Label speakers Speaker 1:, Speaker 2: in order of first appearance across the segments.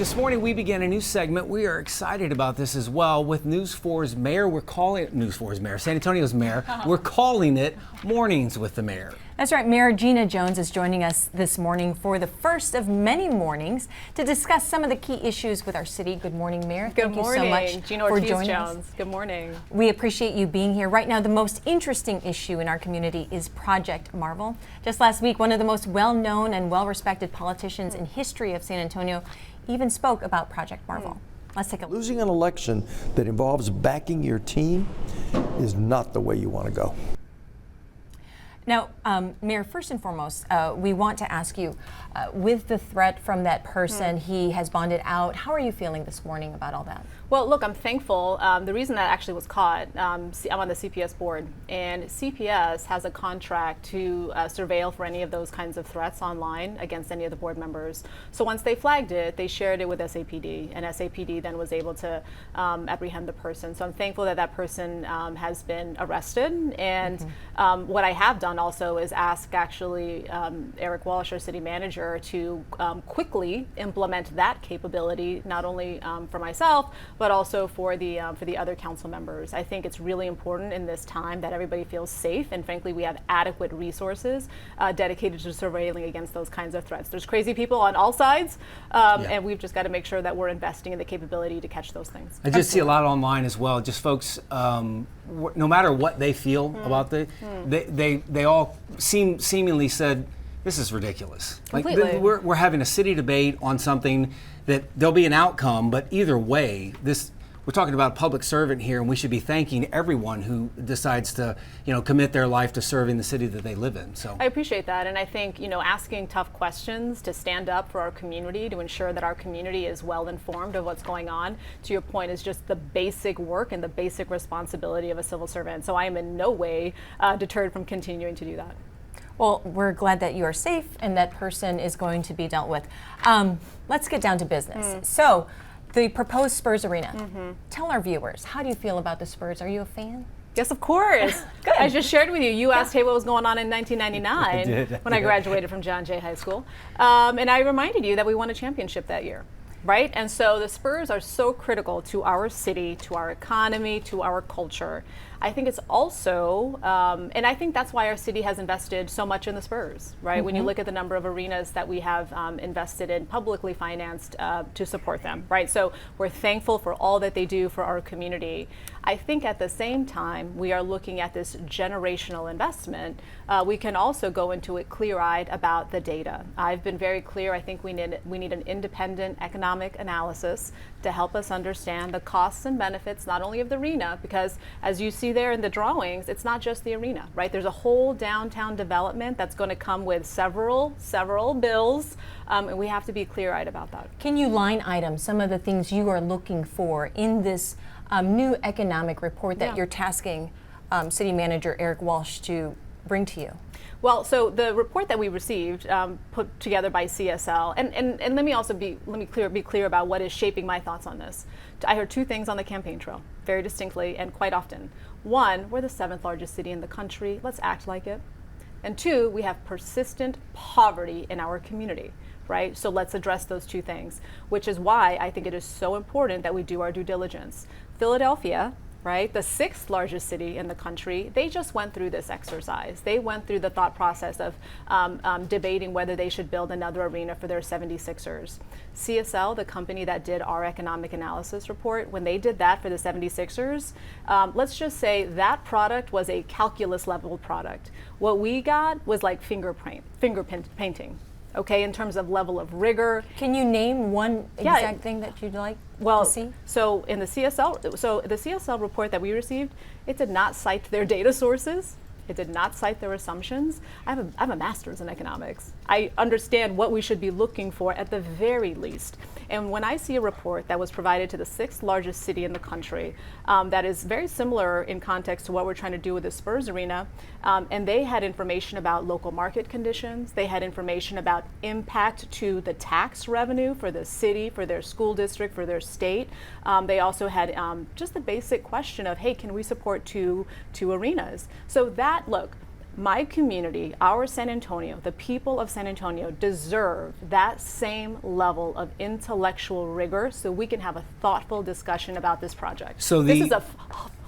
Speaker 1: This morning we began a new segment. We are excited about this as well with News 4's mayor. We're calling it News 4's mayor, San Antonio's mayor. We're calling it Mornings with the Mayor.
Speaker 2: That's right. Mayor Gina Jones is joining us this morning for the first of many mornings to discuss some of the key issues with our city. Good morning, Mayor.
Speaker 3: Good morning.
Speaker 2: Thank you so much
Speaker 3: Gina
Speaker 2: for joining
Speaker 3: Jones.
Speaker 2: us.
Speaker 3: Good morning.
Speaker 2: We appreciate you being here. Right now, the most interesting issue in our community is Project Marvel. Just last week, one of the most well-known and well-respected politicians in history of San Antonio even spoke about Project Marvel. Let's take a look.
Speaker 4: Losing an election that involves backing your team is not the way you want to go.
Speaker 2: Now, Mayor, first and foremost, we want to ask you, with the threat from that person, he has bonded out. How are you feeling this morning about all that?
Speaker 3: Well, look, I'm thankful. The reason that actually was caught, I'm on the CPS board, and CPS has a contract to surveil for any of those kinds of threats online against any of the board members. So once they flagged it, they shared it with SAPD, and SAPD then was able to apprehend the person. So I'm thankful that that person has been arrested. And what I have done also is ask actually Eric Walsh, our city manager, to quickly implement that capability, not only for myself, but also for the other council members. I think it's really important in this time that everybody feels safe, and frankly, we have adequate resources dedicated to surveilling against those kinds of threats. There's crazy people on all sides, and we've just got to make sure that we're investing in the capability to catch those things.
Speaker 1: I just see a lot online as well. Just folks, no matter what they feel about they all seemingly said, this is ridiculous.
Speaker 3: Completely.
Speaker 1: Like we're having a city debate on something that there'll be an outcome, but either way, we're talking about a public servant here, and we should be thanking everyone who decides to, commit their life to serving the city that they live in. So
Speaker 3: I appreciate that, and I think asking tough questions to stand up for our community, to ensure that our community is well informed of what's going on, to your point, is just the basic work and the basic responsibility of a civil servant. So I am in no way deterred from continuing to do that.
Speaker 2: Well, we're glad that you are safe and that person is going to be dealt with. Let's get down to business. So, the proposed Spurs arena. Tell our viewers, how do you feel about the Spurs? Are you a fan?
Speaker 3: Yes, of course. Good. I just shared with you. You asked, hey, what was going on in 1999 when I graduated from John Jay High School. And I reminded you that we won a championship that year. Right? And so the Spurs are so critical to our city, to our economy, to our culture. I think it's also, and I think that's why our city has invested so much in the Spurs, right? When you look at the number of arenas that we have invested in, publicly financed to support them, right? So we're thankful for all that they do for our community. I think at the same time, we are looking at this generational investment. We can also go into it clear-eyed about the data. I've been very clear. I think we need an independent economic analysis to help us understand the costs and benefits, not only of the arena, because as you see there in the drawings, it's not just the arena, right? There's a whole downtown development that's going to come with several bills, and we have to be clear-eyed about that.
Speaker 2: Can you line item some of the things you are looking for in this new economic report that you're tasking City Manager Eric Walsh to bring to you?
Speaker 3: Well, so the report that we received, put together by CSL, and let me also be clear about what is shaping my thoughts on this. I heard two things on the campaign trail, very distinctly and quite often. One, we're the 7th largest city in the country. Let's act like it. And two, we have persistent poverty in our community, right? So let's address those two things, which is why I think it is so important that we do our due diligence. Philadelphia, right, the 6th largest city in the country, they just went through this exercise. They went through the thought process of debating whether they should build another arena for their 76ers. CSL, the company that did our economic analysis report, when they did that for the 76ers, let's just say that product was a calculus level product. What we got was like fingerprint painting. Okay, in terms of level of rigor.
Speaker 2: Can you name one exact thing that you'd like to see?
Speaker 3: So in the CSL report that we received, it did not cite their data sources. It did not cite their assumptions. I have a master's in economics. I understand what we should be looking for at the very least. And when I see a report that was provided to the 6th largest city in the country that is very similar in context to what we're trying to do with the Spurs arena, and they had information about local market conditions, they had information about impact to the tax revenue for the city, for their school district, for their state. They also had just the basic question of, hey, can we support two arenas? So that, look, My community, our San Antonio, the people of San Antonio deserve that same level of intellectual rigor so we can have a thoughtful discussion about this project.
Speaker 1: So
Speaker 3: this is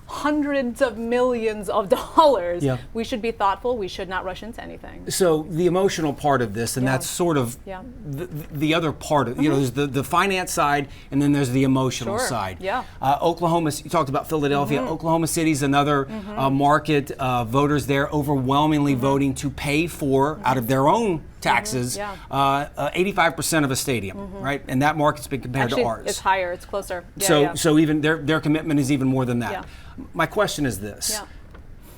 Speaker 3: hundreds of millions of dollars.
Speaker 1: Yeah.
Speaker 3: We should be thoughtful. We should not rush into anything.
Speaker 1: So the emotional part of this, and that's sort of the other part of, there's the finance side, and then there's the emotional side.
Speaker 3: Yeah.
Speaker 1: Oklahoma, you talked about Philadelphia. Oklahoma City's another market. Voters there overwhelmingly voting to pay for, out of their own taxes, 85% of a stadium, right? And that market's been compared
Speaker 3: Actually,
Speaker 1: to ours.
Speaker 3: it's higher. It's closer.
Speaker 1: So even their commitment is even more than that.
Speaker 3: Yeah.
Speaker 1: My question is this.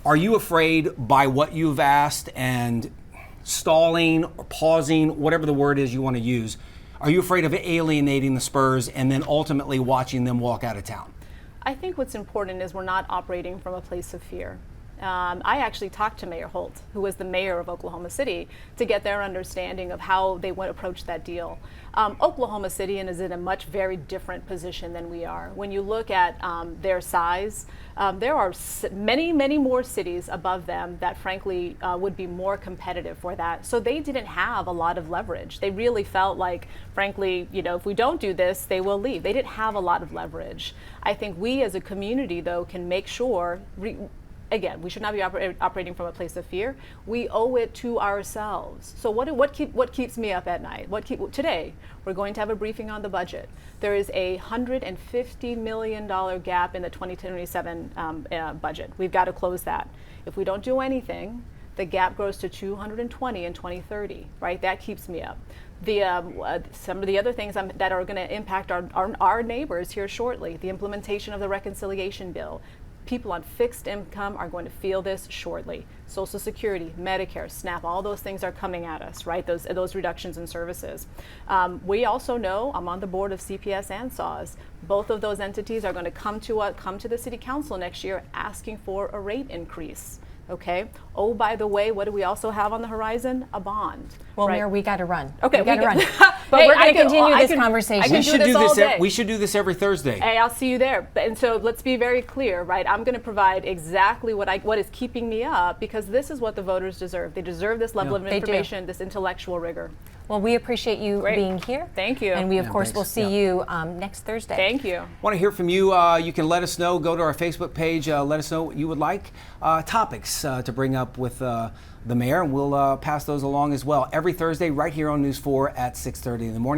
Speaker 1: Are you afraid by what you've asked and stalling or pausing, whatever the word is you want to use, are you afraid of alienating the Spurs and then ultimately watching them walk out of town?
Speaker 3: I think what's important is we're not operating from a place of fear. I actually talked to Mayor Holt, who was the mayor of Oklahoma City, to get their understanding of how they would approach that deal. Oklahoma City is in a much very different position than we are. When you look at their size, there are many, many more cities above them that frankly would be more competitive for that. So they didn't have a lot of leverage. They really felt like, frankly, if we don't do this, they will leave. They didn't have a lot of leverage. I think we as a community, though, can make sure, again, we should not be operating from a place of fear. We owe it to ourselves. So what keeps me up at night? Today, we're going to have a briefing on the budget. There is a $150 million gap in the 2027 budget. We've got to close that. If we don't do anything, the gap grows to 220 in 2030, right? That keeps me up. Some of the other things that are going to impact our neighbors here shortly, the implementation of the reconciliation bill. People on fixed income are going to feel this shortly. Social Security, Medicare, SNAP, all those things are coming at us, right? Those reductions in services. We also know, I'm on the board of CPS and SAWS. Both of those entities are going to come to the City Council next year asking for a rate increase. Okay. Oh, by the way, what do we also have on the horizon? A bond.
Speaker 2: Well,
Speaker 3: right?
Speaker 2: Mayor, we got to run.
Speaker 3: Okay,
Speaker 2: we got to run.
Speaker 3: But
Speaker 2: hey, we're going to continue this conversation.
Speaker 1: We should do this every Thursday.
Speaker 3: Hey, I'll see you there. And so let's be very clear, right? I'm going to provide exactly what is keeping me up, because this is what the voters deserve. They deserve this level of information, this intellectual rigor.
Speaker 2: Well, we appreciate you being here.
Speaker 3: Thank you.
Speaker 2: And we, of course, will see you next Thursday.
Speaker 3: Thank you.
Speaker 1: Want to hear from you. You can let us know. Go to our Facebook page. Let us know what you would like. Topics to bring up with the mayor, and we'll pass those along as well every Thursday right here on News 4 at 6:30 in the morning.